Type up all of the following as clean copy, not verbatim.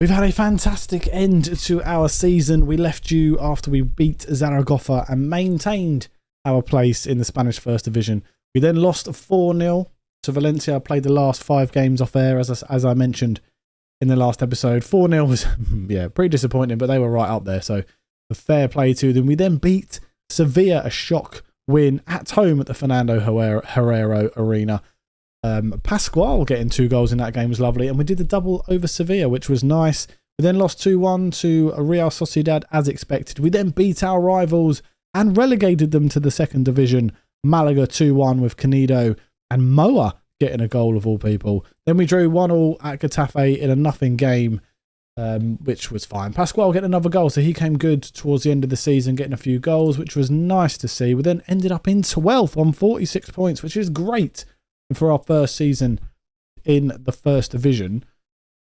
We've had a fantastic end to our season. We left you after we beat Zaragoza and maintained our place in the Spanish First Division. We then lost 4-0 to Valencia. Played the last 5 games off air, as I mentioned in the last episode. 4-0 was, pretty disappointing, but they were right up there. So a fair play to them. We then beat Sevilla, a shock win at home at the Fernando Herrero Arena. Pascual getting 2 goals in that game was lovely, and we did the double over Sevilla, which was nice. We then lost 2-1 to Real Sociedad as expected. We then beat our rivals and relegated them to the second division. Malaga 2-1 with Canido and Moa getting a goal of all people. Then we drew 1-1 at Getafe in a nothing game, which was fine. Pascual getting another goal, so he came good towards the end of the season, getting a few goals, which was nice to see. We then ended up in 12th on 46 points, which is great for our first season in the first division.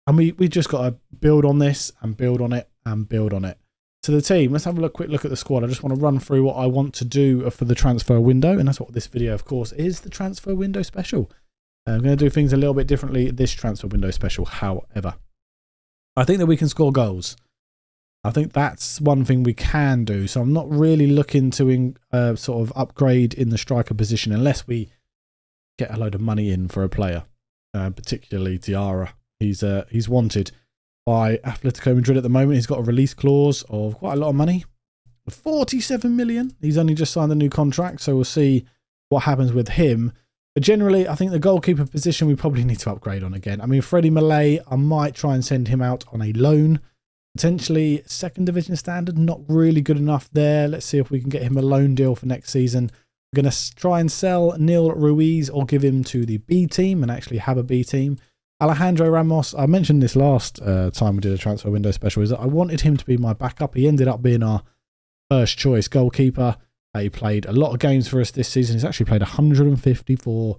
And we just got to build on this and build on it and build on it. To the team, let's have a quick look at the squad. I just want to run through what I want to do for the transfer window, and that's what this video, of course, is, the transfer window special. I'm going to do things a little bit differently this transfer window special, however. I think that we can score goals. I think that's one thing we can do. So I'm not really looking to sort of upgrade in the striker position unless we get a load of money in for a player, particularly Diarra. He's wanted by Atletico Madrid at the moment. He's got a release clause of quite a lot of money, 47 million. He's only just signed a new contract, so we'll see what happens with him. But generally, I think the goalkeeper position we probably need to upgrade on again. I mean, Freddie Malay, I might try and send him out on a loan. Potentially second division standard, not really good enough there. Let's see if we can get him a loan deal for next season. We're going to try and sell Neil Ruiz or give him to the B team and actually have a B team. Alejandro Ramos, I mentioned this last time we did a transfer window special, is that I wanted him to be my backup. He ended up being our first choice goalkeeper. He played a lot of games for us this season. He's actually played 154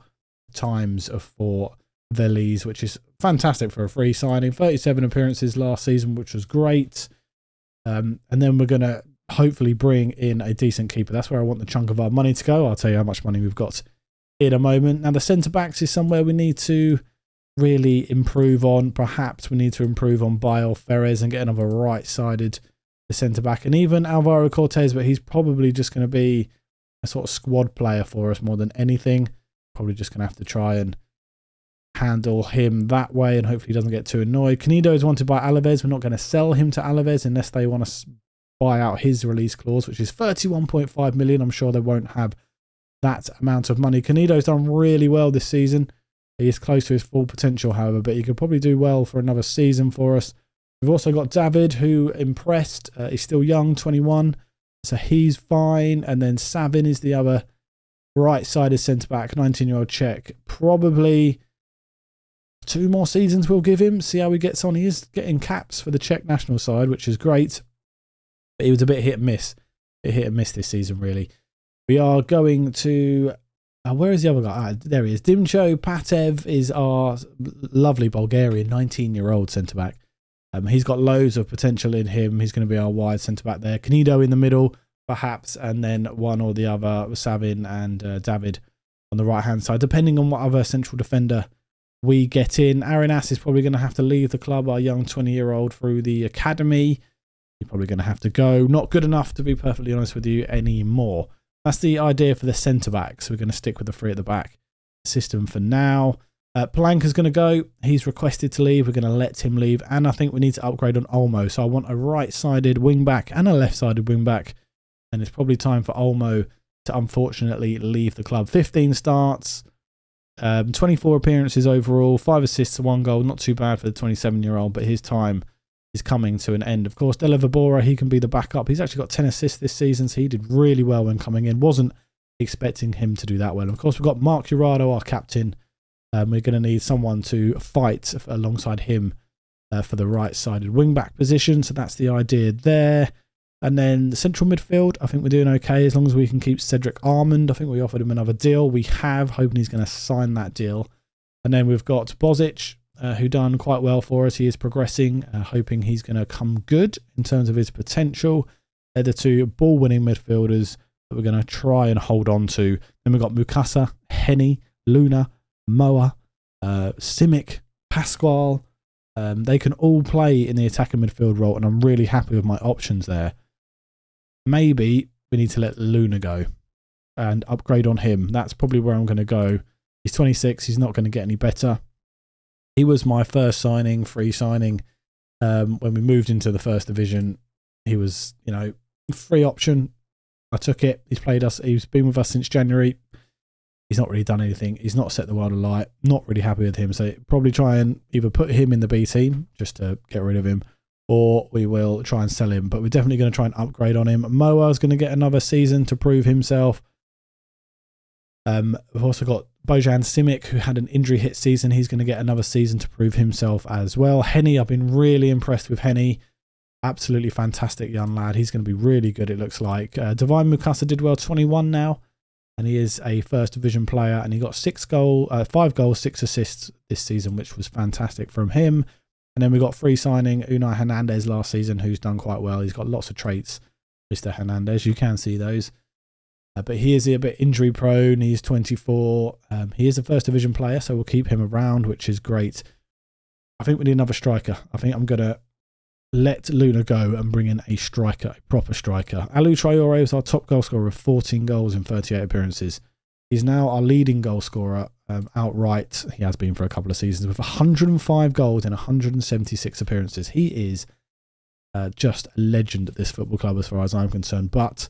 times for Vélez, which is fantastic for a free signing. 37 appearances last season, which was great. And then we're going to hopefully bring in a decent keeper. That's where I want the chunk of our money to go. I'll tell you how much money we've got in a moment. Now, the centre-backs is somewhere we need to really improve on. Perhaps we need to improve on Bayo Ferres and get another right-sided centre-back. And even Alvaro Cortez, but he's probably just going to be a sort of squad player for us more than anything. Probably just going to have to try and handle him that way, and hopefully he doesn't get too annoyed. Canido is wanted by Alaves. We're not going to sell him to Alaves unless they want to buy out his release clause, which is 31.5 million. I'm sure they won't have that amount of money. Canido's done really well this season. He is close to his full potential, however, but he could probably do well for another season for us. We've also got David, who impressed. He's still young, 21, so he's fine. And then Savin is the other right-sided centre-back, 19-year-old Czech. Probably 2 more seasons we'll give him, see how he gets on. He is getting caps for the Czech national side, which is great. But he was a bit hit and miss. This season, really. We are going to... where is the other guy? There he is. Dimcho Patev is our lovely Bulgarian 19-year-old centre-back. He's got loads of potential in him. He's going to be our wide centre-back there. Canido in the middle, perhaps, and then one or the other, Savin and David on the right-hand side, depending on what other central defender we get in. Arenas is probably going to have to leave the club, our young 20-year-old, through the academy. He's probably going to have to go. Not good enough, to be perfectly honest with you, anymore. That's the idea for the centre-back. So we're going to stick with the 3 at the back system for now. Palanca's going to go. He's requested to leave. We're going to let him leave. And I think we need to upgrade on Olmo. So I want a right-sided wing-back and a left-sided wing-back. And it's probably time for Olmo to unfortunately leave the club. 15 starts, 24 appearances overall, 5 assists, 1 goal. Not too bad for the 27-year-old, but his time is coming to an end. Of course, Della Vibora, he can be the backup. He's actually got 10 assists this season, so he did really well when coming in. Wasn't expecting him to do that well. And of course, we've got Mark Jurado, our captain. We're going to need someone to fight alongside him for the right-sided wing-back position. So that's the idea there. And then the central midfield, I think we're doing okay as long as we can keep Cedric Armand. I think we offered him another deal. We have, hoping he's going to sign that deal. And then we've got Bozic, who done quite well for us. He is progressing, hoping he's going to come good in terms of his potential. They're the 2 ball-winning midfielders that we're going to try and hold on to. Then we've got Mukasa, Henny, Luna, Moa, Simic, Pascual, They can all play in the attacking midfield role, and I'm really happy with my options there. Maybe we need to let Luna go and upgrade on him. That's probably where I'm going to go. He's 26. He's not going to get any better. He was my first signing, free signing. When we moved into the first division, he was, free option. I took it. He's played us. He's been with us since January. He's not really done anything. He's not set the world alight. Not really happy with him. So probably try and either put him in the B team just to get rid of him, or we will try and sell him. But we're definitely going to try and upgrade on him. Moa's going to get another season to prove himself. We've also got Bojan Simic, who had an injury hit season. He's going to get another season to prove himself as well. Henny, I've been really impressed with Henny. Absolutely fantastic young lad. He's going to be really good, it looks like. Divine Mukasa did well, 21 now. And he is a first division player. And he got 5 goals, 6 assists this season, which was fantastic from him. And then we got free signing Unai Hernandez last season, who's done quite well. He's got lots of traits, Mr. Hernandez. You can see those. But he is a bit injury prone. He's 24. He is a first division player, so we'll keep him around, which is great. I think we need another striker. I think I'm going to let Luna go and bring in a striker, a proper striker. Alou Traore is our top goal scorer with 14 goals in 38 appearances. He's now our leading goal scorer outright. He has been for a couple of seasons with 105 goals in 176 appearances. He is just a legend at this football club as far as I'm concerned. But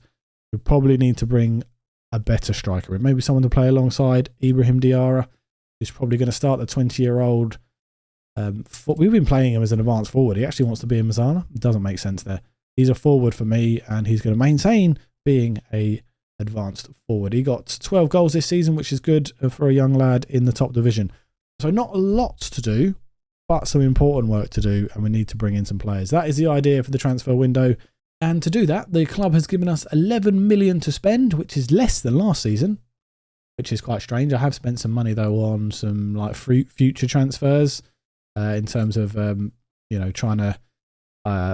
we probably need to bring a better striker in. Maybe someone to play alongside Ibrahim Diarra, who's probably going to start the 20-year-old. We've been playing him as an advanced forward. He actually wants to be in Mazzana. It doesn't make sense there. He's a forward for me, and he's going to maintain being a advanced forward. He got 12 goals this season, which is good for a young lad in the top division. So not a lot to do, but some important work to do, and we need to bring in some players. That is the idea for the transfer window. And to do that, the club has given us 11 million to spend, which is less than last season, which is quite strange. I have spent some money, though, on some future transfers in terms of, trying to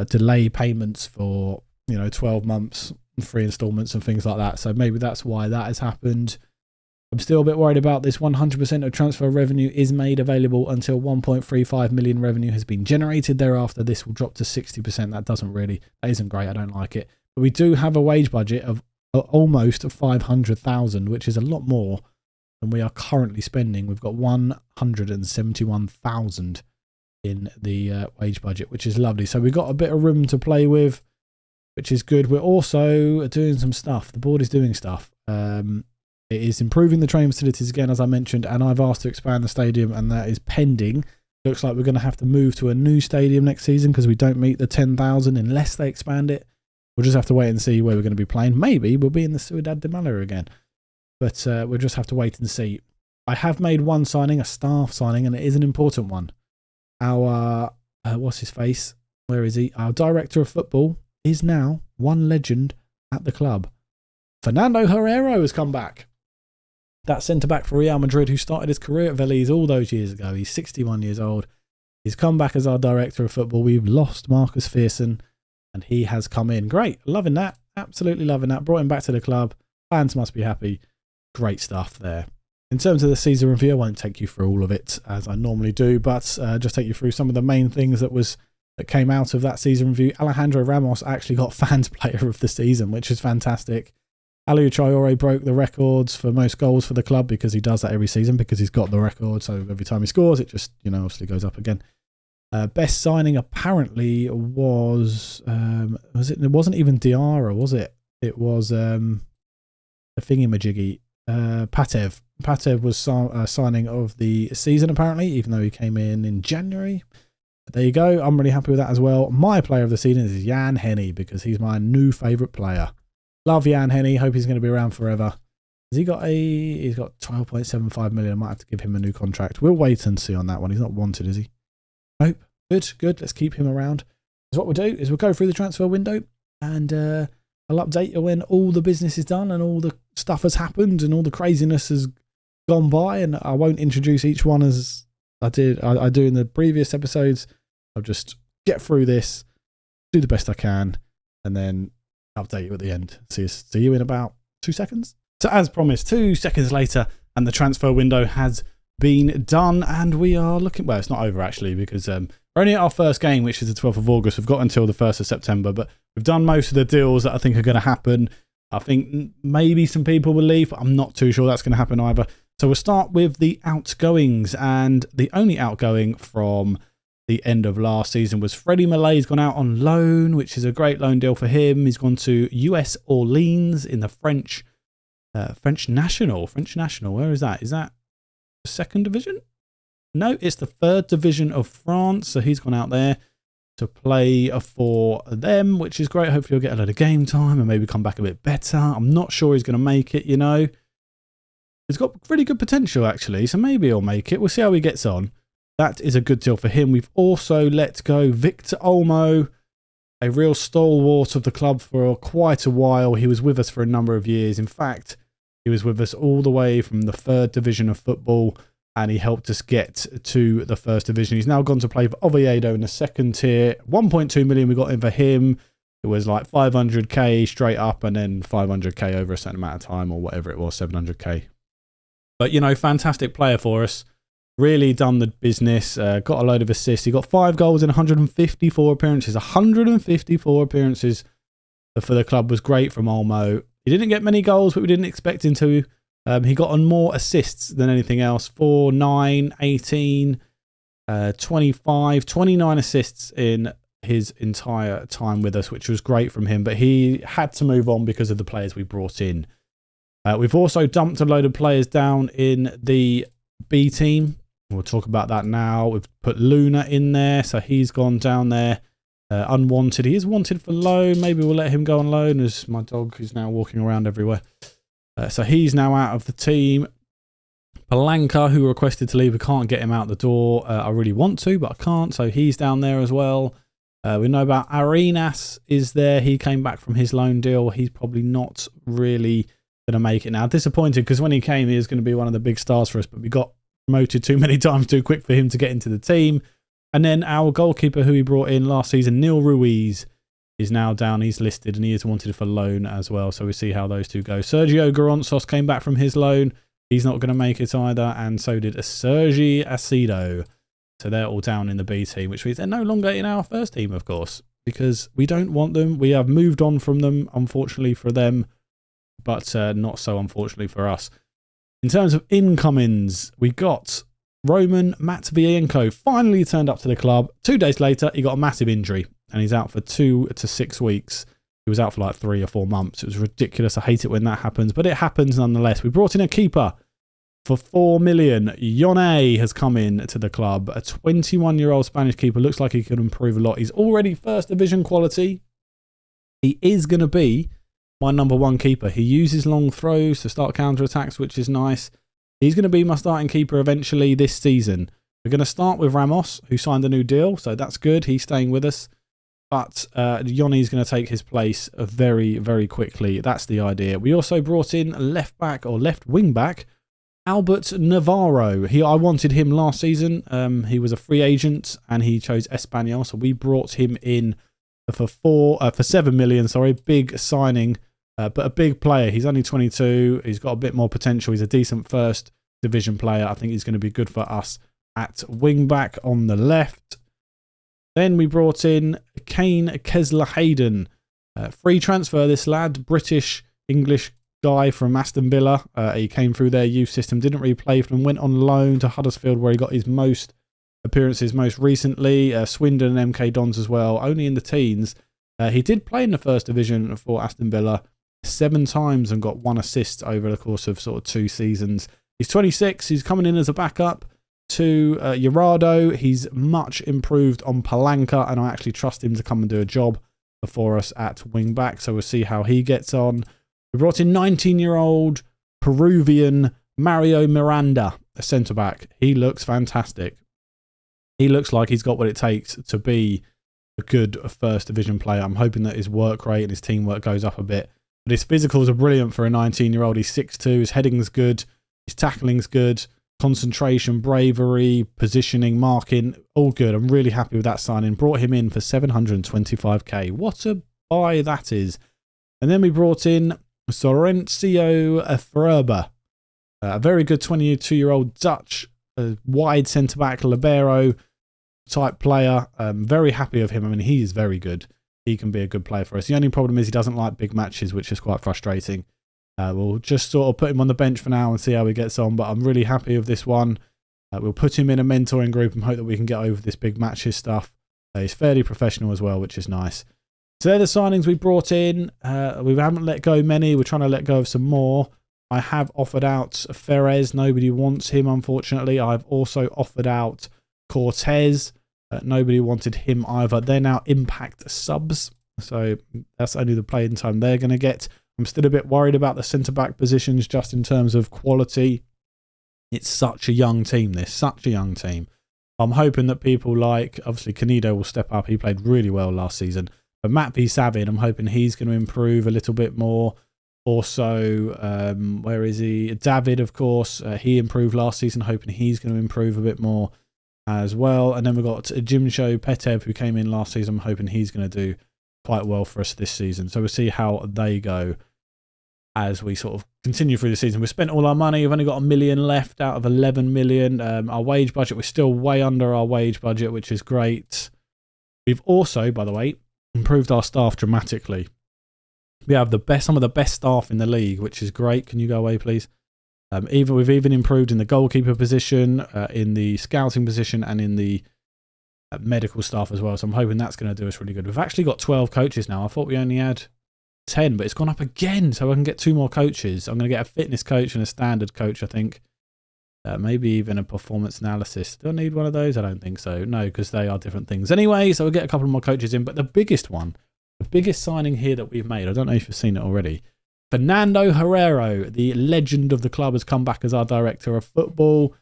delay payments for, 12 months, free installments and things like that. So maybe that's why that has happened. I'm still a bit worried about this. 100% of transfer revenue is made available until 1.35 million revenue has been generated. Thereafter, this will drop to 60%. That isn't great. I don't like it. But we do have a wage budget of almost 500,000, which is a lot more than we are currently spending. We've got 171,000 in the wage budget, which is lovely. So we've got a bit of room to play with, which is good. We're also doing some stuff. The board is doing stuff. It is improving the training facilities again, as I mentioned, and I've asked to expand the stadium, and that is pending. Looks like we're going to have to move to a new stadium next season because we don't meet the 10,000 unless they expand it. We'll just have to wait and see where we're going to be playing. Maybe we'll be in the Ciudad de Malaga again, but we'll just have to wait and see. I have made one signing, a staff signing, and it is an important one. Our, what's his face? Where is he? Our director of football is now one legend at the club. Fernando Herrero has come back. That centre-back for Real Madrid who started his career at Valencia all those years ago. He's 61 years old. He's come back as our director of football. We've lost Marcus Fearson, and he has come in. Great. Loving that. Absolutely loving that. Brought him back to the club. Fans must be happy. Great stuff there. In terms of the season review, I won't take you through all of it as I normally do, but just take you through some of the main things that came out of that season review. Alejandro Ramos actually got fans player of the season, which is fantastic. Alou Traore broke the records for most goals for the club because he does that every season because he's got the record. So every time he scores, it just, obviously goes up again. Best signing apparently was it wasn't even Diarra, was it? It was the thingy-majiggy. Patev. Patev was signing of the season apparently, even though he came in January. But there you go. I'm really happy with that as well. My player of the season is Jan Henny because he's my new favourite player. Love Jan Henny. Hope he's going to be around forever. He's got 12.75 million. I might have to give him a new contract. We'll wait and see on that one. He's not wanted, is he? Nope. Good. Let's keep him around. So what we'll do is we'll go through the transfer window and I'll update you when all the business is done and all the stuff has happened and all the craziness has gone by. And I won't introduce each one as I do in the previous episodes. I'll just get through this, do the best I can, and then update you at the end. See you in about 2 seconds. So as promised, 2 seconds later, and the transfer window has been done, and we are looking. Well, it's not over actually because We're only at our first game, which is the 12th of August. We've got until the 1st of September, but we've done most of the deals that I think are going to happen. I think maybe some people will leave, but I'm not too sure that's going to happen either. So we'll start with the outgoings, and the only outgoing from the end of last season was Freddie Malay's gone out on loan, which is a great loan deal for him. He's gone to US Orleans in the French National. Where is that? Is that the second division? No, it's the third division of France. So he's gone out there to play for them, which is great. Hopefully he'll get a lot of game time and maybe come back a bit better. I'm not sure he's going to make it, you know. He's got really good potential, actually, so maybe he'll make it. We'll see how he gets on. That is a good deal for him. We've also let go Victor Olmo, a real stalwart of the club for quite a while. He was with us for a number of years. In fact, he was with us all the way from the third division of football, and he helped us get to the first division. He's now gone to play for Oviedo in the second tier. 1.2 million we got in for him. It was like 500k straight up and then 500k over a certain amount of time, or whatever it was, 700k. But, you know, fantastic player for us. Really done the business. Got a load of assists. He got 5 goals in 154 appearances. 154 appearances for the club was great from Olmo. He didn't get many goals, but we didn't expect him to. He got on more assists than anything else. 4, 9, 18, 25, 29 assists in his entire time with us, which was great from him. But he had to move on because of the players we brought in. We've also dumped a load of players down in the B team. We'll talk about that now. We've put Luna in there, so he's gone down there. Unwanted. He is wanted for loan. Maybe we'll let him go on loan, as my dog is now walking around everywhere. So he's now out of the team. Palanca, who requested to leave, we can't get him out the door. I really want to, but I can't, so he's down there as well. We know about Arenas is there. He came back from his loan deal. He's probably not really going to make it now. Disappointed, because when he came, he was going to be one of the big stars for us, but we got promoted too many times too quick for him to get into the team. And then our goalkeeper, who he brought in last season, Neil Ruiz, is now down. He's listed and he is wanted for loan as well. So we'll see how those two go. Sergio Garanzos came back from his loan. He's not going to make it either. And so did Sergi Acedo. So they're all down in the B team, which means they're no longer in our first team, of course, because we don't want them. We have moved on from them, unfortunately for them, but not so unfortunately for us. In terms of incomings, we got Roman Matvienko finally turned up to the club. 2 days later, he got a massive injury and he's out for 2 to 6 weeks. He was out for like 3 or 4 months. It was ridiculous. I hate it when that happens, but it happens nonetheless. We brought in a keeper for 4 million. Yone has come in to the club. A 21-year-old Spanish keeper. Looks like he could improve a lot. He's already first division quality. He is going to be my number 1 keeper. He uses long throws to start counter-attacks, which is nice. He's going to be my starting keeper eventually this season. We're going to start with Ramos, who signed a new deal, so that's good. He's staying with us. But Yoni's going to take his place very, very quickly. That's the idea. We also brought in left wing back, Albert Navarro. I wanted him last season. He was a free agent and he chose Espanyol, so we brought him in for 7 million. Sorry, big signing. But a big player. He's only 22. He's got a bit more potential. He's a decent first division player. I think he's going to be good for us at wing back on the left. Then we brought in Kane Kesler-Hayden. Free transfer, this lad. British-English guy from Aston Villa. He came through their youth system, didn't really play for them, went on loan to Huddersfield where he got his most appearances most recently. Swindon and MK Dons as well, only in the teens. He did play in the first division for Aston Villa 7 times and got 1 assist over the course of sort of 2 seasons. He's 26. He's coming in as a backup to Gerardo. He's much improved on Palanca, and I actually trust him to come and do a job for us at wing back. So we'll see how he gets on. We brought in 19-year-old Peruvian Mario Miranda, a centre back. He looks fantastic. He looks like he's got what it takes to be a good first division player. I'm hoping that his work rate and his teamwork goes up a bit. But his physicals are brilliant for a 19-year-old. He's 6'2", his heading's good, his tackling's good, concentration, bravery, positioning, marking, all good. I'm really happy with that signing. Brought him in for 725k. What a buy that is. And then we brought in Sorencio Ferber, a very good 22-year-old Dutch wide centre-back libero. type player. Very happy of him. I mean, he is very good. He can be a good player for us. The only problem is he doesn't like big matches, which is quite frustrating. We'll just sort of put him on the bench for now and see how he gets on. But I'm really happy with this one. We'll put him in a mentoring group and hope that we can get over this big matches stuff. He's fairly professional as well, which is nice. So they're the signings we brought in. We haven't let go many. We're trying to let go of some more. I have offered out Ferez. Nobody wants him, unfortunately. I've also offered out Cortez. Nobody wanted him either. They're now impact subs. So that's only the playing time they're going to get. I'm still a bit worried about the centre-back positions just in terms of quality. It's such a young team, this. Such a young team. I'm hoping that people like, obviously, Canido will step up. He played really well last season. But Matt P. Savin, I'm hoping he's going to improve a little bit more. Also, where is he? David, of course. He improved last season. Hoping he's going to improve a bit more as well. And then we've got Jimsho Petev, who came in last season. I'm hoping he's going to do quite well for us this season. So we'll see how they go as we sort of continue through the season. We've spent all our money. We've only got $1 million left out of 11 million. Our wage budget, we're still way under our wage budget, which is great. We've also, by the way, improved our staff dramatically. We have some of the best staff in the league, which is great. Can you go away, please? We've even improved in the goalkeeper position, in the scouting position, and in the medical staff as well. So I'm hoping that's going to do us really good. We've actually got 12 coaches now. I thought we only had 10, but it's gone up again. So I can get 2 more coaches. I'm going to get a fitness coach and a standard coach, I think. Maybe even a performance analysis. Do I need one of those? I don't think so. No, because they are different things. Anyway, so we'll get a couple more coaches in. But the biggest one, the biggest signing here that we've made, I don't know if you've seen it already. Fernando Herrero, the legend of the club, has come back as our director of football.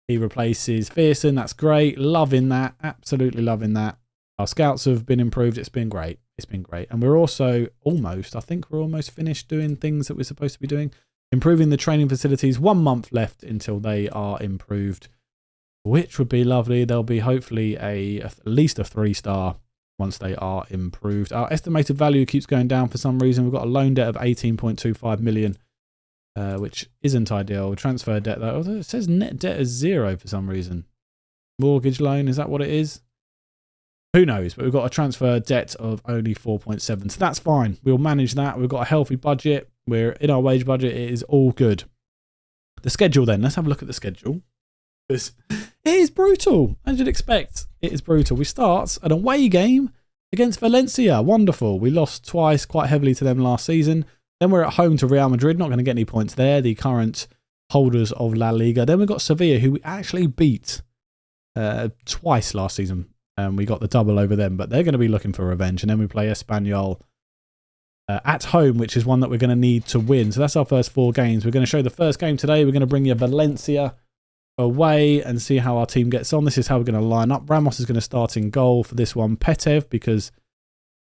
He replaces Fearson. That's great. Loving that. Absolutely loving that. Our scouts have been improved. It's been great. It's been great. And we're also I think we're almost finished doing things that we're supposed to be doing. Improving the training facilities. 1 month left until they are improved, which would be lovely. There'll be hopefully at least a 3-star once they are improved. Our estimated value keeps going down for some reason. We've got a loan debt of 18.25 million, which isn't ideal. Transfer debt, though, although it says net debt is 0 for some reason. Mortgage loan, is that what it is? Who knows? But we've got a transfer debt of only 4.7. So that's fine. We'll manage that. We've got a healthy budget. We're in our wage budget. It is all good. The schedule then. Let's have a look at the schedule. It is brutal, as you'd expect. It is brutal. We start an away game against Valencia. Wonderful. We lost twice quite heavily to them last season. Then we're at home to Real Madrid. Not going to get any points there. The current holders of La Liga. Then we've got Sevilla, who we actually beat twice last season. We got the double over them, but they're going to be looking for revenge. And then we play Espanyol at home, which is one that we're going to need to win. So that's our first 4 games. We're going to show the first game today. We're going to bring you Valencia away and see how our team gets on. This is how we're going to line up. Ramos is going to start in goal for this one. Petev, because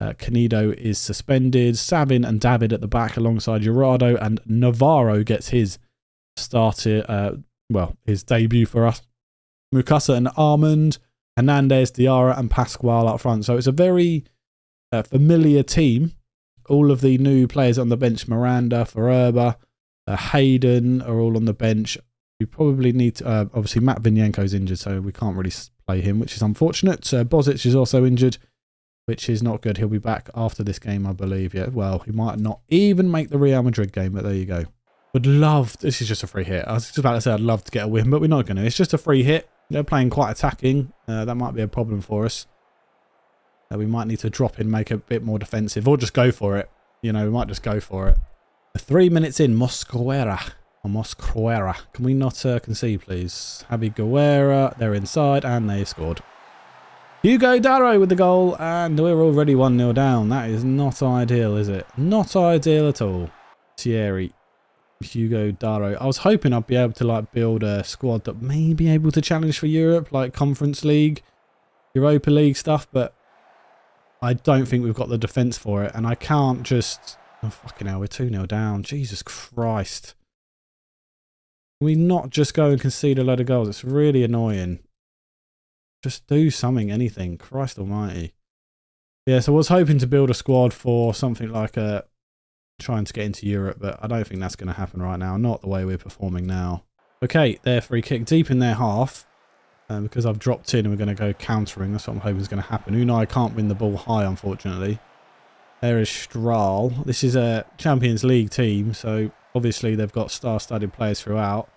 Canido is suspended. Sabin and David at the back alongside Gerardo, and Navarro gets his his debut for us. Mukasa and Armand, Hernandez, Diarra and Pascual up front. So it's a very familiar team. All of the new players on the bench, Miranda, Fererba, Hayden are all on the bench. We probably need to, obviously Matt Vinyenko's injured, so we can't really play him, which is unfortunate. Bozic is also injured, which is not good. He'll be back after this game, I believe. Yeah, well, he might not even make the Real Madrid game, but there you go. Would love, this is just a free hit. I was just about to say I'd love to get a win, but we're not going to. It's just a free hit. They're playing quite attacking. That might be a problem for us. We might need to drop in, make it a bit more defensive, or just go for it. You know, we might just go for it. 3 minutes in, Mosquera. Can we not concede, please? Javi Guerra, they're inside, and they've scored. Hugo Darro with the goal, and we're already 1-0 down. That is not ideal, is it? Not ideal at all. Thierry. Hugo Darro. I was hoping I'd be able to build a squad that may be able to challenge for Europe, like Conference League, Europa League stuff, but I don't think we've got the defence for it, and I can't just... Oh, fucking hell, we're 2-0 down. Jesus Christ. Can we not just go and concede a load of goals? It's really annoying. Just do something, anything. Christ almighty. Yeah, so I was hoping to build a squad for something like trying to get into Europe, but I don't think that's going to happen right now. Not the way we're performing now. Okay, their free kick deep in their half. because I've dropped in and we're going to go countering. That's what I'm hoping is going to happen. Unai can't win the ball high, unfortunately. There is Strahl. This is a Champions League team, so obviously they've got star-studded players throughout.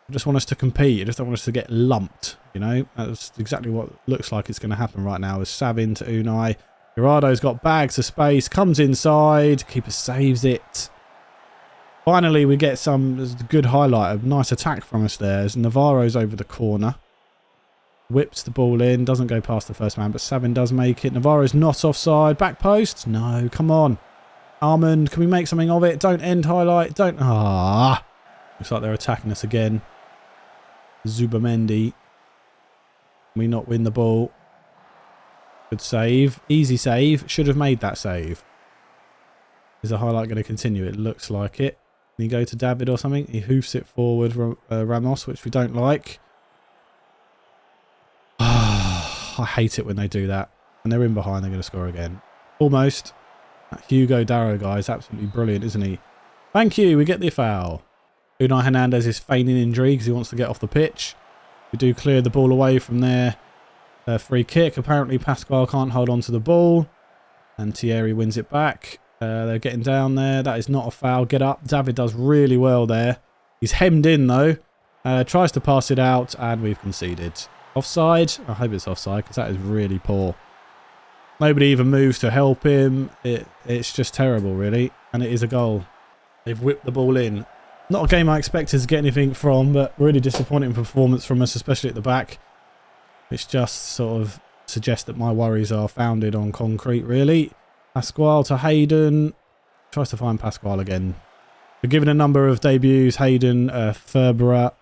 I just want us to compete. I just don't want us to get lumped, you know. That's exactly what looks like it's going to happen right now. As Savin to Unai. Gerardo's got bags of space, comes inside. Keeper saves it. Finally, we get some good highlight, a nice attack from us there. As Navarro's over the corner. Whips the ball in, doesn't go past the first man, but Savin does make it. Navarro's not offside. Back post? No, come on. Armand, can we make something of it? Don't end highlight. Don't. Ah. Looks like they're attacking us again. Zubamendi. Can we not win the ball? Good save. Easy save. Should have made that save. Is the highlight going to continue? It looks like it. Can he go to David or something? He hoofs it forward, Ramos, which we don't like. I hate it when they do that. And they're in behind, they're going to score again. Almost. That Hugo Darrow guy is absolutely brilliant, isn't he? Thank you, we get the foul. Unai Hernandez is feigning injury because he wants to get off the pitch. We do clear the ball away from there. Free kick. Apparently Pascual can't hold on to the ball. And Thierry wins it back. They're getting down there. That is not a foul. Get up. David does really well there. He's hemmed in though. Tries to pass it out and we've conceded. Offside? I hope it's offside because that is really poor. Nobody even moves to help him. It's just terrible, really. And it is a goal. They've whipped the ball in. Not a game I expected to get anything from, but really disappointing performance from us, especially at the back. Which just sort of suggests that my worries are founded on concrete, really. Pascual to Hayden. Tries to find Pascual again. We're given a number of debuts. Hayden, Ferber,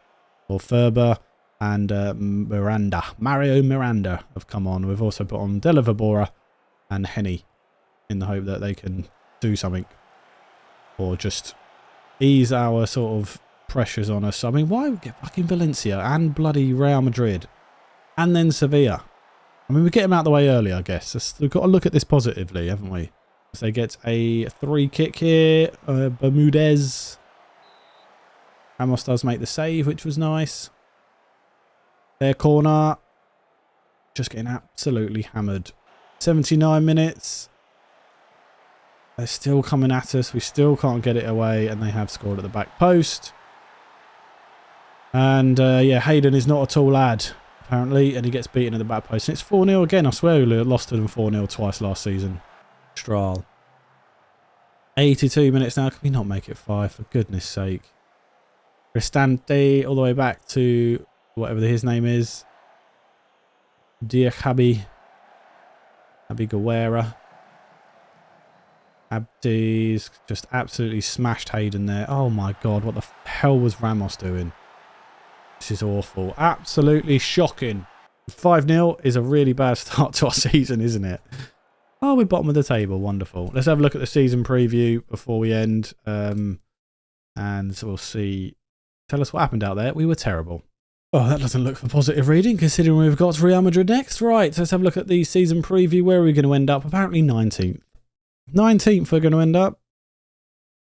and Mario Miranda have come on. We've also put on Della Vibora and Henny in the hope that they can do something or just ease our sort of pressures on us. I mean, why we get fucking Valencia and bloody Real Madrid and then Sevilla? I mean, we get them out of the way early, I guess. We've got to look at this positively, haven't we? So they get a free kick here. Bermudez. Ramos does make the save, which was nice. Their corner. Just getting absolutely hammered. 79 minutes. They're still coming at us. We still can't get it away. And they have scored at the back post. And yeah, Hayden is not a tall lad, apparently. And he gets beaten at the back post. And it's 4-0 again. I swear we lost to them 4-0 twice last season. Strahl. 82 minutes now. Can we not make it 5? For goodness sake. Cristante all the way back to whatever his name is. Diakhabi. Guerra. Abdi's just absolutely smashed Hayden there. Oh my god, what the hell was Ramos doing? This is awful. Absolutely shocking. 5-0 is a really bad start to our season, isn't it? Oh, we're bottom of the table. Wonderful. Let's have a look at the season preview before we end. And we'll see. Tell us what happened out there. We were terrible. Oh, that doesn't look for positive reading, considering we've got Real Madrid next. Right, let's have a look at the season preview. Where are we going to end up? Apparently 19th. 19th we're going to end up.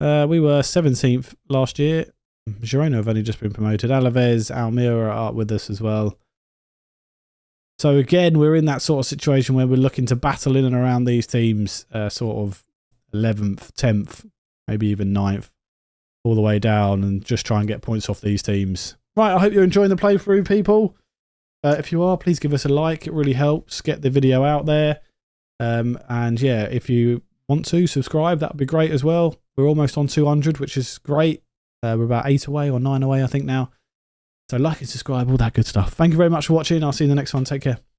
We were 17th last year. Girona have only just been promoted. Alaves, Almira are up with us as well. So again, we're in that sort of situation where we're looking to battle in and around these teams, sort of 11th, 10th, maybe even 9th, all the way down and just try and get points off these teams. Right, I hope you're enjoying the playthrough, people. If you are, please give us a like. It really helps get the video out there. And yeah, if you want to subscribe, that would be great as well. We're almost on 200, which is great. We're about 8 away or 9 away, I think now. So like and subscribe, all that good stuff. Thank you very much for watching. I'll see you in the next one. Take care.